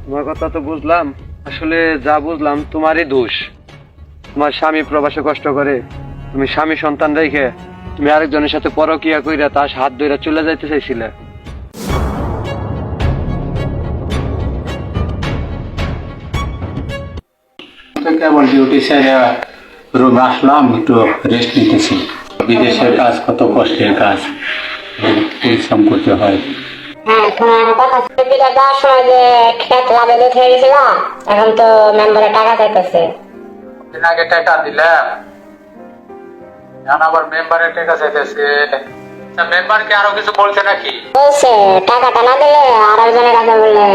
তোমার কথা তো বুঝলাম, আসলে যা বুঝলাম তোমারই দোষ। তোমার স্বামী প্রবাসে কষ্ট করে, তুমি স্বামী সন্তান রেখে তুমি আরেকজনের সাথে পরকিয়া কইরা তার হাত ধরে চলে যাইতে চাইছিলে। কেবল ডিউটি সেরে রুমে আসলাম, একটু রেস্ট নিতেছি। বিদেশের কাজ কত কষ্টের কাজ, পরিশ্রম করতে হয়। হ্যাঁ, তোমার কথা শুনতে যাওয়ার সময় যে খেত লাভে উঠে গেছিল, এখন তো মেম্বারে টাকা চাইতেছে। দিন আগে টাকা দিলাম, এখন আবার মেম্বারের টাকা চাইতেছে। মেম্বারকে আরো কিছু বলছে নাকি? বলছে টাকাটা না দিলে আর একজনের কাছে বললে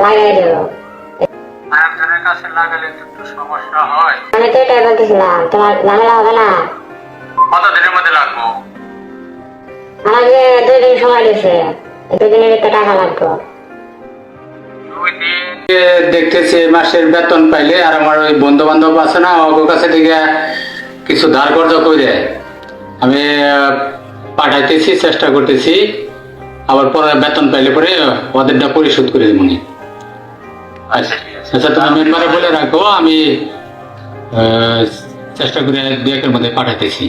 লাগিয়ে দিল। আরেকজনের কাছে লাগালে তো একটু সমস্যা হয়। আমি তো এটাই বলতেছিলাম, তোমার ঝামেলা হবে না? কত দিনের মধ্যে লাগবো? আমাকে 2 দিন সময় দিছে, 2 দিনের ভিতরে টাকা লাগবে। 2 দিন দেখতেছি মাসের বেতন পাইলে আর আমার ওই বন্ধু বান্ধব আছে না, ওর কাছে থেকে কিছু ধার কর্জ করে আমি পাঠাইতেছি, চেষ্টা করতেছি। আবার পরে বেতন পাইলে পরে ওদেরটা পরিশোধ করে দেবো। আচ্ছা আচ্ছা, তুমি মেম্বারে বলে রাখো, আমি চেষ্টা করে 2-1 মধ্যে পাঠাইতেছি।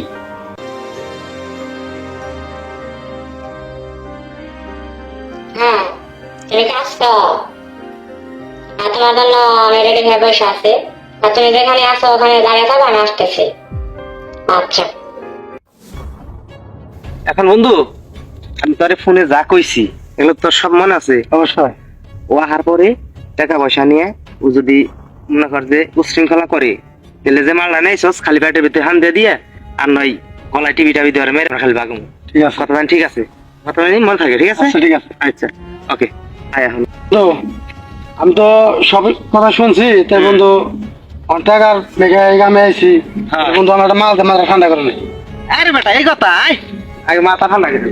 হ্যাঁ, তুমি কি আসছো? তোমার জন্য আমি রেডি হয়ে বসে আছি। আর তুমি যেখানে আসো ওখানে দাঁড়িয়ে থাকো, আমি আসতেছি। আচ্ছা। এখন বন্ধু, আমি তোর ফোনে যা কইছি এগুলো তোর সব মনে আছে? অবশ্যই। ও আহার পরে টাকা পয়সা নিয়ে ও যদি মনে কর যে উশৃঙ্খলা করে, তাহলে যে মালটা নেইছস খালি পেটের ভিতরে হান দিয়ে দিয়ে আর নয় গলায় টিভিটা ভিতরে মেরে খালি বাগুম। ঠিক আছে, কথা ঠিক আছে? কথা মনে থাকে? ঠিক আছে, ঠিক আছে। আচ্ছা, ওকে। আয় এখন আমি তো সব কথা শুনছি, তাই বন্ধু টাকার মেঘা গ্রামে আইছি। বন্ধু আমার একটা মাথা ঠান্ডা করে নি। আরে বেটা এই কথা, আগে মাথা ঠান্ডা করে নি।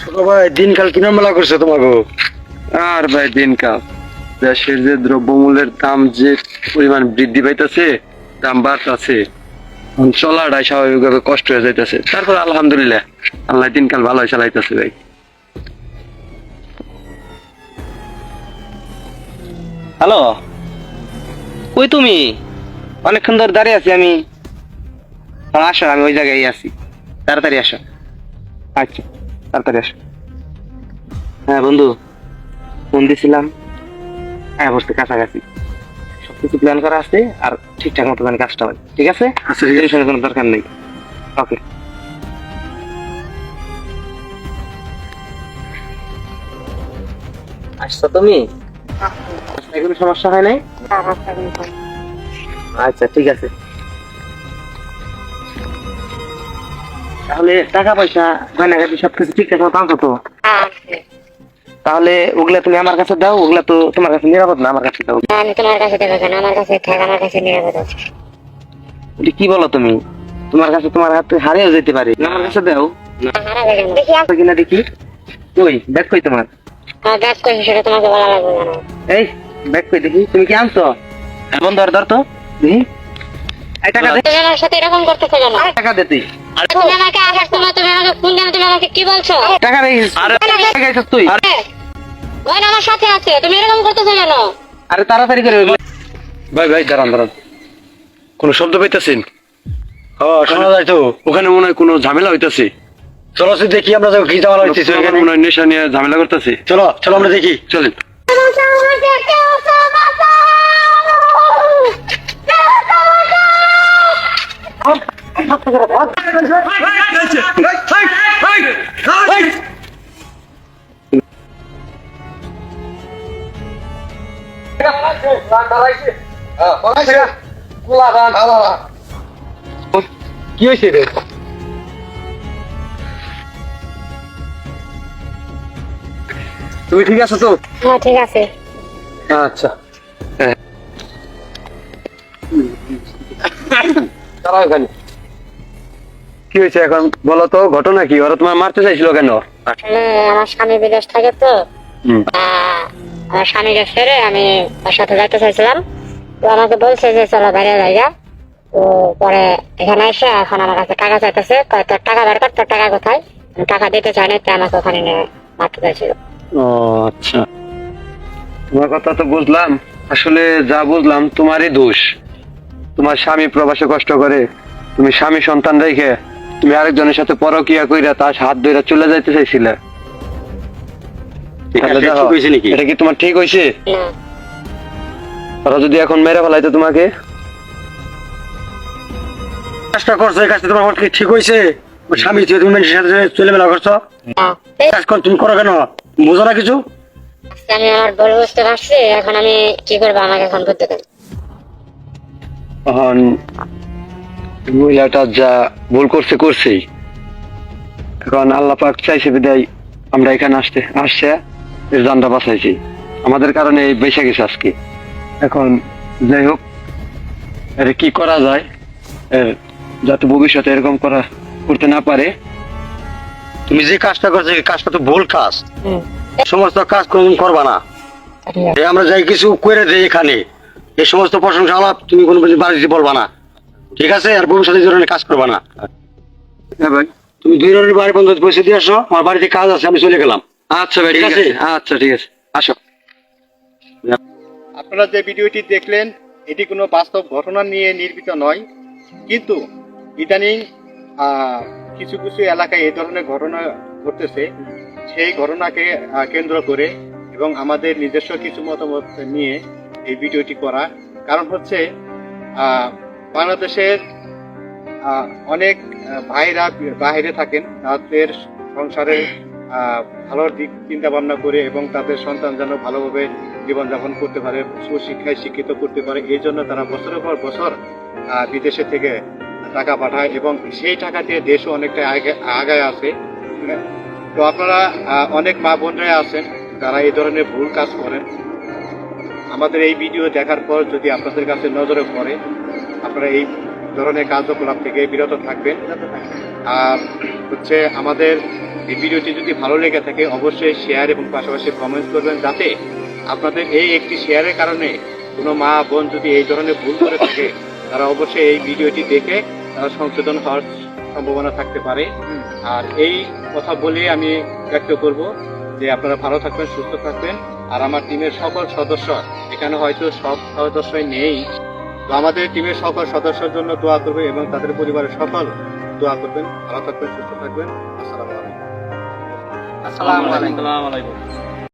ছোট ভাই, দিনকাল কিনা মেলা করছে তোমাকে? আর ভাই দিনকাল, দেশের যে দ্রব্যমূল্যের দাম যে পরিমাণ বৃদ্ধি পাইতেছে, দাম বাড়তেছে, চলাটাই স্বাভাবিকভাবে কষ্ট হয়ে যাইতেছে। তারপর আলহামদুলিল্লাহ আল্লাহ দিনকাল ভালোই চালাইতেছে ভাই। হ্যালো, কই তুমি? অনেকক্ষণ ধরে দাঁড়িয়ে আছি আমি। আসো, আমি ওই জায়গায় আছি, তাড়াতাড়ি আসো। আচ্ছা, তাড়াতাড়ি আসো। হ্যাঁ বন্ধু, ফোন দিছিলাম, হ্যাঁ বসতে কাছাকাছি সবকিছু প্ল্যান করা আছে, আর ঠিকঠাক মতো জানি কাজটা হয়। ঠিক আছে, টেনশনের কোনো দরকার নেই। ওকে। আসছো তুমি? কোনো সমস্যা হয় নাই? আচ্ছা ঠিক আছে। তাহলে টাকা পয়সা গয়নাগাটি সবকিছু ঠিকঠাক মতো আনছো তো? তাহলে ওগুলা তুমি আমার কাছে দাও, ওগুলা তো তোমার কাছে নিরাপদ না, আমার কাছে দাও। আমি তোমার কাছে দেবো কেন? আমার কাছে থাক, আমার কাছে নিরাপদ আছে। এটা কি বলো তুমি? তোমার কাছে তোমার হাতে হারিয়েও যেতে পারে, আমার কাছে দাও। দেখি আছে কিনা দেখি। কই ব্যাগ কই তোমার? ব্যাগ করছি, সেটা তোমাকে বলা লাগবে না। এই ব্যাগ কই দেখি, তুমি কি আনছো? এমন ধর ধর তো দেখি। এই টাকা দে। তুমি আমার সাথে এরকম করতেছো কেন? টাকা দে তুই। তুমি আমাকে আসার সময় তুমি আমাকে ফোন দিয়ে তুমি আমাকে কি বলছো? টাকা দে। আরে টাকা এসেছ তুই? গয়না আমার সাথে আছে, তুমি এরকম করতেছো কেন? আরে তাড়াতাড়ি করে। ভাই ভাই দাঁড়ান দাঁড়ান, কোনো শব্দ পাইতেছেন? হ্যাঁ, শোনা যায় তো। ওখানে মনে হয় কোনো ঝামেলা হইতাছে। চলো দেখি আমরা কি ঝামেলা হইতেছে এখানে। মনে হয় নেশা নিয়ে ঝামেলা করতেছে। চলো চলো আমরা দেখি। চলেন। কি হয়েছে রে? তুমি ঠিক আছো তো? হ্যাঁ ঠিক আছে। আচ্ছা, দাঁড়াও এখানে। কি হয়েছে এখন বলো তো, ঘটনা কি? ওরা তোমার মারতে চাইছিল কেন? আসলে আমার স্বামী বিদেশ থাকে তো, আমার স্বামীকে ছেড়ে আমি তার সাথে যাইতে চাইছিলাম। তো আমাকে বলছে যে চলো বাইরে জায়গা। তো পরে এখানে এসে এখন আমার কাছে টাকা চাইতেছে, তোর টাকা দরকার, তোর টাকা কোথায়? টাকা দিতে চায় না, তাই আমাকে ওখানে নিয়ে মারতে চাইছিল। ও আচ্ছা, তোমার কথা তো বুঝলাম। আসলে যা বুঝলাম তোমারই দোষ। তোমার স্বামী প্রবাসে কষ্ট করে, তুমি স্বামী সন্তান রেখে তুমি আরেকজনের সাথে পরকিয়া কইরা তার হাত ধরে চলে যাইতে চাইছিলে। তাহলে দেখো, এটা কি তোমার ঠিক হয়েছে? না, তারা যদি এখন মেরে ফেলাইতো তোমাকে, কাজটা করছো, এই কাজটা তোমার কি ঠিক হয়েছে? ওর স্বামী ছিল, তুমি মানুষের সাথে চলে মেলা করছো, না। কাজ কর তুমি করো কেন? বুঝো না কিছু? আজকে আমি আমার ভুল বুঝতে পারছি, এখন আমি কি করবো আমাকে এখন বুঝতে দেন। এখন মহিলাটা যা ভুল করছে করছেই, এখন আল্লাহ পাক চাইছে বিদায় আমরা এখানে আসছে এর জানটা বাঁচাইছি, আমাদের কারণে এই বেঁচে গেছে আজকে। এখন যাই হোক, এটা কি করা যায় এর যাতে ভবিষ্যতে এরকম করতে না পারে। তুমি যে কাজটা করছো এই কাজটা তো ভুল কাজ, সমস্ত কাজ কোনদিন করবা না। এই আমরা যাই কিছু করে দেই এখানে, এই সমস্ত প্রশংসা আলাপ তুমি কোনো বাড়িতে বলবা না, ঠিক আছে? আর ভবিষ্যতে এই ধরনের কাজ করবা না। হ্যাঁ ভাই, তুমি 2 জনের বাড়ি বন্ধ পয়সা দিয়ে আসো, আমার বাড়িতে কাজ আছে, আমি চলে গেলাম। আচ্ছা ভাই, ঠিক আছে। আচ্ছা ঠিক আছে, আসো। আপনারা যে ভিডিওটি দেখলেন এটি কোনো বাস্তব ঘটনা নিয়ে নির্মিত নয়, কিন্তু ইদানিং কিছু কিছু এলাকায় এই ধরনের ঘটনা ঘটতেছে। সেই ঘটনাকে কেন্দ্র করে এবং আমাদের নিজস্ব কিছু মতামত নিয়ে এই ভিডিওটি করা। কারণ হচ্ছে বাংলাদেশের অনেক ভাইরা বাইরে থাকেন, তাদের সংসারে ভালোর দিক চিন্তা ভাবনা করে এবং তাদের সন্তান যেন ভালোভাবে জীবনযাপন করতে পারে, সুশিক্ষায় শিক্ষিত করতে পারে, এই জন্য তারা বছরের পর বছর বিদেশে থেকে টাকা পাঠায় এবং সেই টাকা দিয়ে দেশও অনেকটা আগায় আছে। তো আপনারা অনেক মা বোনরা আছেন যারা এই ধরনের ভুল কাজ করেন। আমাদের এই ভিডিও দেখার পর যদি আপনাদের কাছে নজরে পড়ে, আপনারা এই ধরনের কার্যকলাপ থেকে বিরত থাকবেন। আর হচ্ছে আমাদের এই ভিডিওটি যদি ভালো লেগে থাকে অবশ্যই শেয়ার এবং পাশাপাশি কমেন্ট করবেন, যাতে আপনাদের এই একটি শেয়ারের কারণে কোনো মা বোন যদি এই ধরনের ভুল করে থাকে তারা অবশ্যই এই ভিডিওটি দেখে তারা সংশোধন হওয়ার সম্ভাবনা থাকতে পারে। আর এই কথা বলে আমি ব্যক্ত করব যে আপনারা ভালো থাকবেন, সুস্থ থাকবেন। আর আমার টিমের সকল সদস্য, এখানে হয়তো সব সদস্যই নেই, তো আমাদের টিমের সকল সদস্যের জন্য দোয়া করবেন এবং তাদের পরিবারের সকল দোয়া করবেন। ভালো থাকবেন, সুস্থ থাকবেন। আসসালামু আলাইকুম। আসসালামু আলাইকুম।